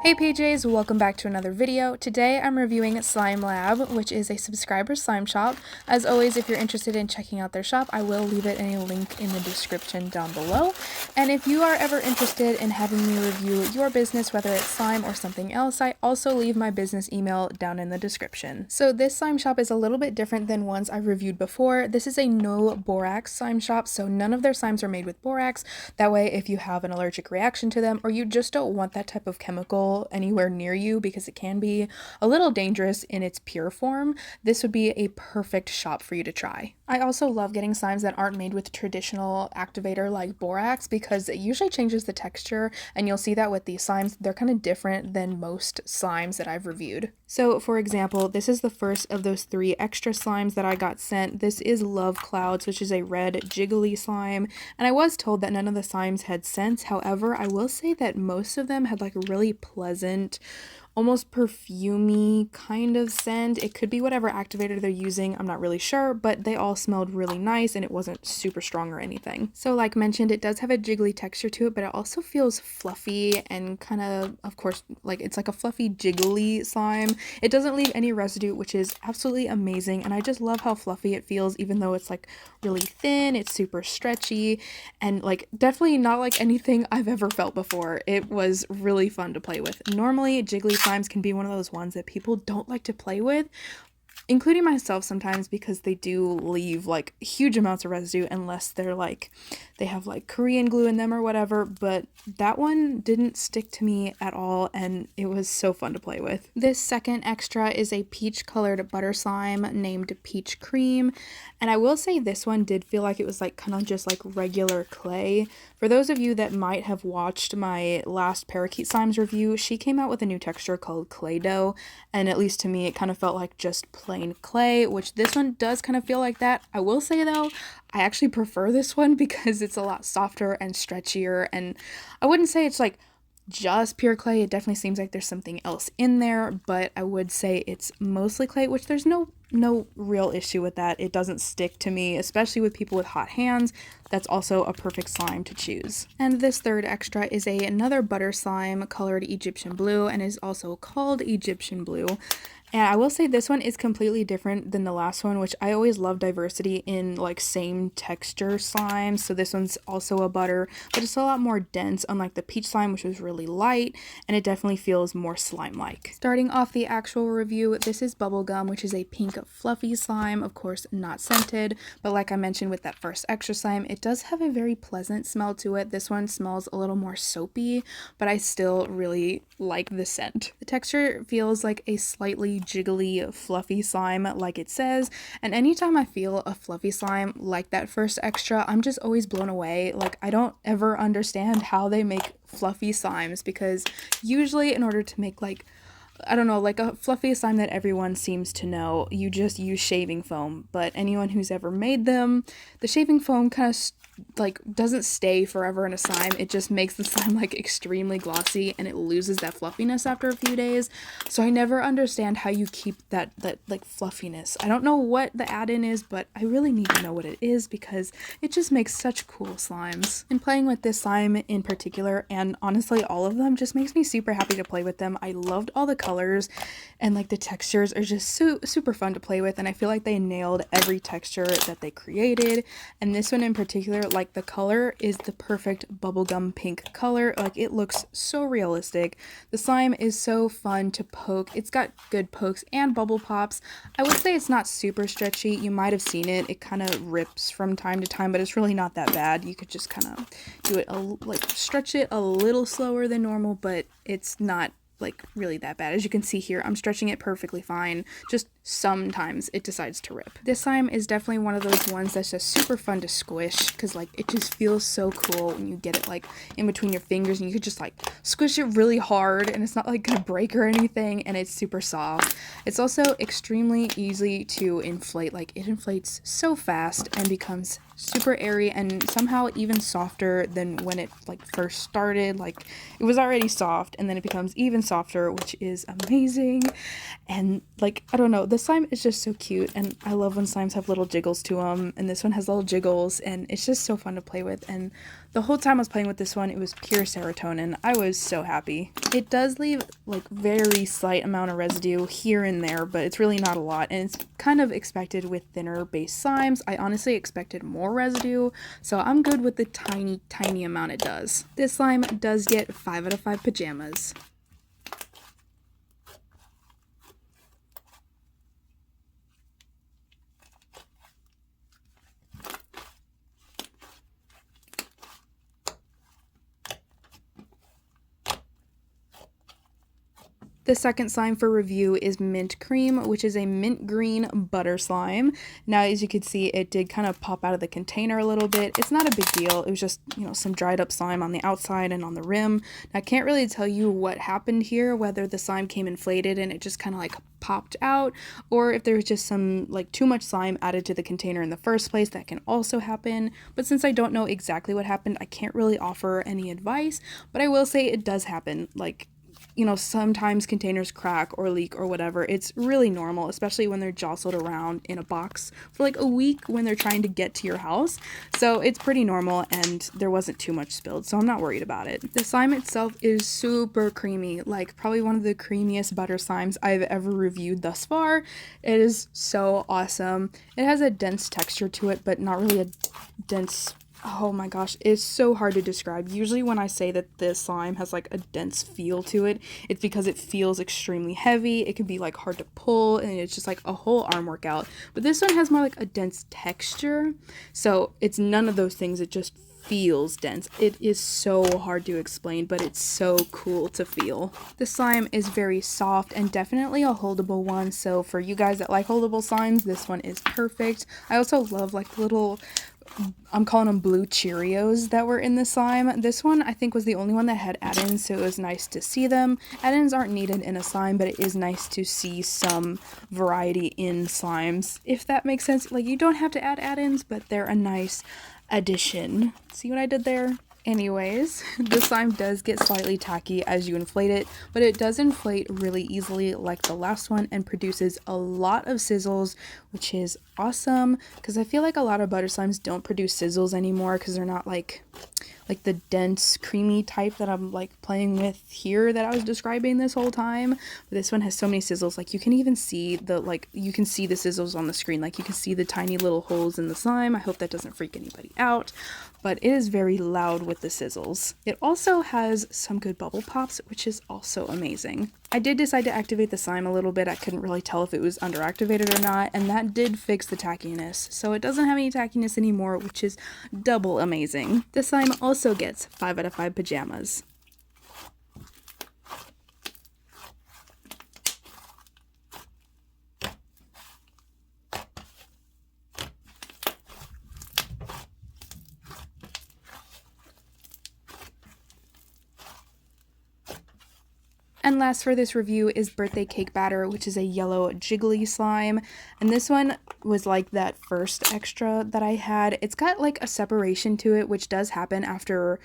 Hey PJs, welcome back to another video. Today I'm reviewing SlimeLab, which is a subscriber slime shop. As always, if you're interested in checking out their shop, I will leave it in a link in the description down below. And if you are ever interested in having me review your business, whether it's slime or something else, I also leave my business email down in the description. So this slime shop is a little bit different than ones I've reviewed before. This is a no borax slime shop, so none of their slimes are made with borax. That way, if you have an allergic reaction to them or you just don't want that type of chemical anywhere near you because it can be a little dangerous in its pure form, this would be a perfect shop for you to try. I also love getting slimes that aren't made with traditional activator like borax because it usually changes the texture, and you'll see that with these slimes. They're kind of different than most slimes that I've reviewed. So for example, this is the first of those 3 extra slimes that I got sent. This is Love Clouds, which is a red jiggly slime, and I was told that none of the slimes had scents. However, I will say that most of them had like a really pleasant, almost perfumey kind of scent. It could be whatever activator they're using, I'm not really sure, but they all smelled really nice and it wasn't super strong or anything. So like mentioned, it does have a jiggly texture to it, but it also feels fluffy and kind of course, like it's like a fluffy jiggly slime. It doesn't leave any residue, which is absolutely amazing, and I just love how fluffy it feels, even though it's like really thin. It's super stretchy and like definitely not like anything I've ever felt before. It was really fun to play with. Normally jiggly slimes can be one of those ones that people don't like to play with, including myself sometimes, because they do leave like huge amounts of residue unless they're like they have like Korean glue in them or whatever, but that one didn't stick to me at all and it was so fun to play with. This second extra is a peach colored butter slime named Peach Cream, and I will say this one did feel like it was like kind of just like regular clay. For those of you that might have watched my last Parakeet Slimes review, she came out with a new texture called Clay Dough, and at least to me it kind of felt like just plain clay, which this one does kind of feel like that. I will say though, I actually prefer this one because it's a lot softer and stretchier, and I wouldn't say it's like just pure clay. It definitely seems like there's something else in there, but I would say it's mostly clay, which there's no real issue with that. It doesn't stick to me, especially with people with hot hands. That's also a perfect slime to choose. And this third extra is another butter slime colored Egyptian blue and is also called Egyptian blue. And I will say this one is completely different than the last one, which I always love diversity in like same texture slimes. So this one's also a butter, but it's a lot more dense, unlike the peach slime, which was really light, and it definitely feels more slime-like. Starting off the actual review, this is Bubblegum, which is a pink fluffy slime, of course not scented, but like I mentioned with that first extra slime, it does have a very pleasant smell to it. This one smells a little more soapy, but I still really like the scent. The texture feels like a slightly jiggly fluffy slime like it says, and anytime I feel a fluffy slime like that first extra, I'm just always blown away. Like I don't ever understand how they make fluffy slimes, because usually in order to make like, I don't know, like a fluffy slime that everyone seems to know, you just use shaving foam, but anyone who's ever made them, the shaving foam kind of like doesn't stay forever in a slime. It just makes the slime like extremely glossy and it loses that fluffiness after a few days. So I never understand how you keep that like fluffiness. I don't know what the add-in is, but I really need to know what it is because it just makes such cool slimes. And playing with this slime in particular, and honestly all of them, just makes me super happy to play with them. I loved all the colors, and like the textures are just super fun to play with, and I feel like they nailed every texture that they created. And this one in particular, like the color is the perfect bubblegum pink color. Like it looks so realistic. The slime is so fun to poke. It's got good pokes and bubble pops. I would say it's not super stretchy. You might have seen it. It kind of rips from time to time, but it's really not that bad. You could just kind of do it like stretch it a little slower than normal, but it's not like really that bad. As you can see here, I'm stretching it perfectly fine, just sometimes it decides to rip. This slime is definitely one of those ones that's just super fun to squish, because like it just feels so cool when you get it like in between your fingers and you could just like squish it really hard and it's not like gonna break or anything, and it's super soft. It's also extremely easy to inflate. Like it inflates so fast and becomes super airy and somehow even softer than when it like first started. Like it was already soft and then it becomes even softer, which is amazing. And like I don't know, this slime is just so cute, and I love when slimes have little jiggles to them, and this one has little jiggles, and it's just so fun to play with. And The whole time I was playing with this one, it was pure serotonin. I was so happy. It does leave like very slight amount of residue here and there, but it's really not a lot, and it's kind of expected with thinner base slimes. I honestly expected more residue, so I'm good with the tiny amount it does. This slime does get 5 out of 5 pajamas. The second slime for review is Mint Cream, which is a mint green butter slime. Now, as you can see, it did kind of pop out of the container a little bit. It's not a big deal. It was just, you know, some dried up slime on the outside and on the rim. I can't really tell you what happened here, whether the slime came inflated and it just kind of like popped out, or if there was just some like too much slime added to the container in the first place. That can also happen. But since I don't know exactly what happened, I can't really offer any advice, but I will say it does happen. Like, you know, sometimes containers crack or leak or whatever. It's really normal, especially when they're jostled around in a box for like a week when they're trying to get to your house. So it's pretty normal, and there wasn't too much spilled, so I'm not worried about it. The slime itself is super creamy, like probably one of the creamiest butter slimes I've ever reviewed thus far. It is so awesome. It has a dense texture to it, but not really a dense... Oh my gosh, it's so hard to describe. Usually when I say that this slime has like a dense feel to it, it's because it feels extremely heavy. It can be like hard to pull, and it's just like a whole arm workout. But this one has more like a dense texture. So it's none of those things. It just feels dense. It is so hard to explain, but it's so cool to feel. The slime is very soft and definitely a holdable one. So for you guys that like holdable slimes, this one is perfect. I also love like little... I'm calling them blue Cheerios that were in the slime. This one I think was the only one that had add-ins, so it was nice to see them. Add-ins aren't needed in a slime, but it is nice to see some variety in slimes, if that makes sense. Like, you don't have to add add-ins, but they're a nice addition. See what I did there? Anyways, the slime does get slightly tacky as you inflate it, but it does inflate really easily like the last one and produces a lot of sizzles, which is awesome because I feel like a lot of butter slimes don't produce sizzles anymore because they're not like the dense creamy type that I'm like playing with here that I was describing this whole time. But this one has so many sizzles. Like, you can even see the you can see the sizzles on the screen. Like, you can see the tiny little holes in the slime. I hope that doesn't freak anybody out, but it is very loud with the sizzles. It also has some good bubble pops, which is also amazing. I did decide to activate the slime a little bit. I couldn't really tell if it was underactivated or not, and that did fix the tackiness. So it doesn't have any tackiness anymore, which is double amazing. The slime also gets 5 out of 5 pajamas. And last for this review is Birthday Cake Batter, which is a yellow jiggly slime. And this one was like that first extra that I had. It's got like a separation to it, which does happen after...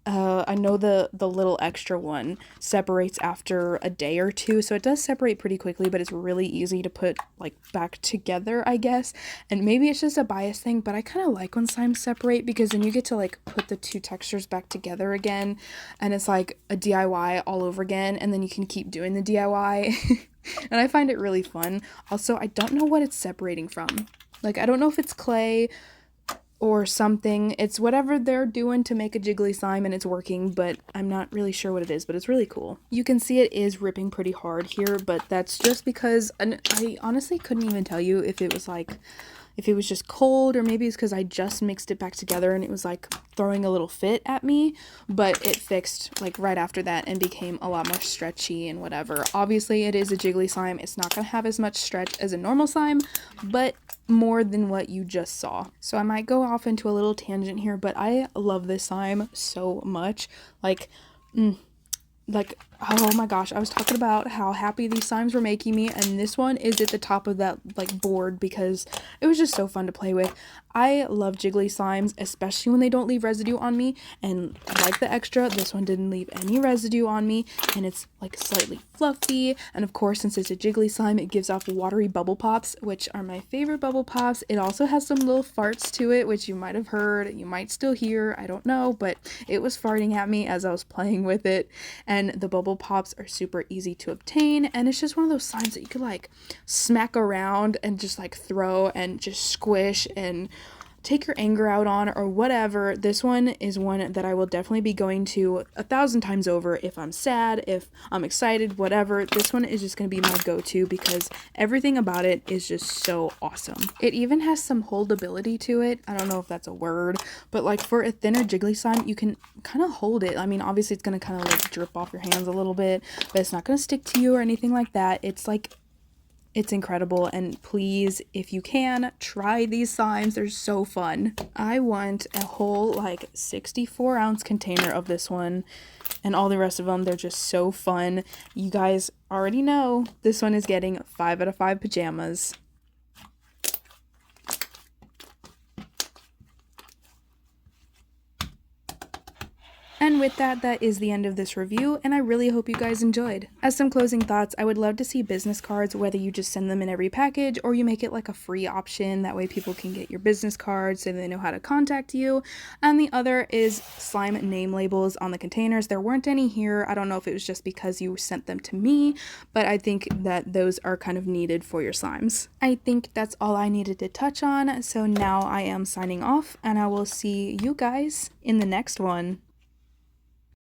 I know the little extra one separates after a day or two, so it does separate pretty quickly, but it's really easy to put like back together, I guess. And maybe it's just a bias thing, but I kind of like when slimes separate because then you get to like put the two textures back together again, and it's like a DIY all over again, and then you can keep doing the DIY. And I find it really fun. Also, I don't know what it's separating from. Like, I don't know if it's clay or something. It's whatever they're doing to make a jiggly slime, and it's working, but I'm not really sure what it is, but it's really cool. You can see it is ripping pretty hard here, but that's just because, and I honestly couldn't even tell you if it was like, if it was just cold, or maybe it's because I just mixed it back together and it was like throwing a little fit at me, but it fixed like right after that and became a lot more stretchy and whatever. Obviously it is a jiggly slime. It's not gonna have as much stretch as a normal slime, but more than what you just saw. So I might go off into a little tangent here, but I love this slime so much. Like Oh my gosh, I was talking about how happy these slimes were making me, and this one is at the top of that like board because it was just so fun to play with. I love jiggly slimes, especially when they don't leave residue on me, and like the extra, this one didn't leave any residue on me, and it's like slightly fluffy, and of course, since it's a jiggly slime, it gives off watery bubble pops, which are my favorite bubble pops. It also has some little farts to it, which you might have heard, you might still hear, I don't know, but it was farting at me as I was playing with it, and the bubble pops are super easy to obtain, and it's just one of those slimes that you could like smack around and just like throw and just squish and take your anger out on or whatever. This one is one that I will definitely be going to 1,000 times over if I'm sad, if I'm excited, whatever. This one is just going to be my go-to because everything about it is just so awesome. It even has some holdability to it. I don't know if that's a word, but like for a thinner jiggly slime, you can kind of hold it. I mean, obviously it's going to kind of like drip off your hands a little bit, but it's not going to stick to you or anything like that. It's incredible, and please, if you can, try these slimes. They're so fun. I want a whole like 64-ounce container of this one, and all the rest of them. They're just so fun. You guys already know this one is getting 5 out of 5 pajamas. And with that, that is the end of this review, and I really hope you guys enjoyed. As some closing thoughts, I would love to see business cards, whether you just send them in every package or you make it like a free option. That way people can get your business cards so they know how to contact you. And the other is slime name labels on the containers. There weren't any here. I don't know if it was just because you sent them to me, but I think that those are kind of needed for your slimes. I think that's all I needed to touch on, so now I am signing off, and I will see you guys in the next one.